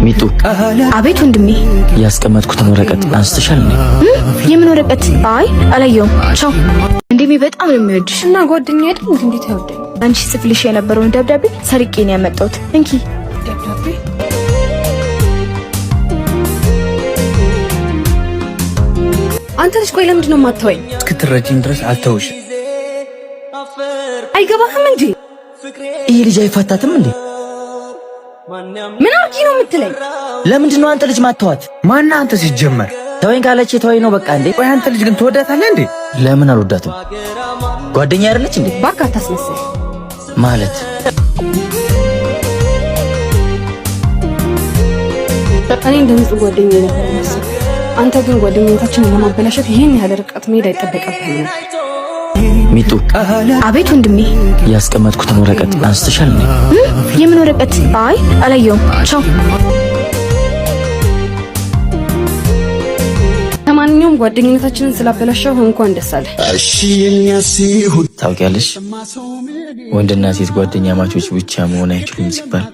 ሚጡ አቤት ወንድሜ ያስቀመጥኩትን ወረቀት አንስተሻል እንዴ? የምን ወረቀት? አይ አላየውም። ቻው። ወንድሜ በጣም ነው የሚወድሽ እና ጓደኛዬ አይደል እንዴት ያወደኝ? አንቺ ጽፍልሽ የነበረውን ደብዳቤ ሰርቄ ነው ያመጣሁት። እንኪ ደብዳቤ። አንተ ልጅ ቆይ ለምንድን ነው የማትተወኝ? እስክትረጂኝ ድረስ አልተውሽ። አይገባህም እንጂ ይሄ ልጅ አይፋታትም እንዴ? ምን አርጊ ነው የምትለኝ? ለምንድን ነው አንተ ልጅ ማተዋት? ማን አንተ ሲጀመር? ተወኝ ካለች ተወኝ ነው በቃ እንዴ። ቆይ አንተ ልጅ ግን ትወዳታለህ እንዴ? ለምን አልወዳትም? ጓደኛ አይደለች እንዴ? ባካ አታስመስል። ማለት እኔ እንደምጽ ጓደኛዬ ነበር መሰለኝ። አንተ ግን ጓደኝነታችንን ለማበላሸት ይሄን ያህል ርቀት መሄድ አይጠበቅብህም። ሚጡ አቤት ወንድሜ ያስቀመጥኩትን ወረቀት አንስተሻል እንዴ? የምን ወረቀት? አይ አላየውም። ቻው። ለማንኛውም ጓደኝነታችንን ስላበላሸው እንኳን ደስ አለህ። ታውቂያለሽ ወንድና ሴት ጓደኛ ማቾች ብቻ መሆን አይችሉም ሲባል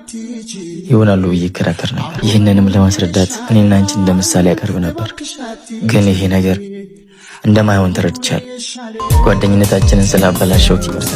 ይሆናሉ ብዬ እከራከር ነበር። ይህንንም ለማስረዳት እኔና አንቺ እንደ ምሳሌ ያቀርብ ነበር። ግን ይሄ ነገር እንደማይሆን ተረድቻለሁ። ጓደኝነታችንን ስላበላሸው ይቅርታ።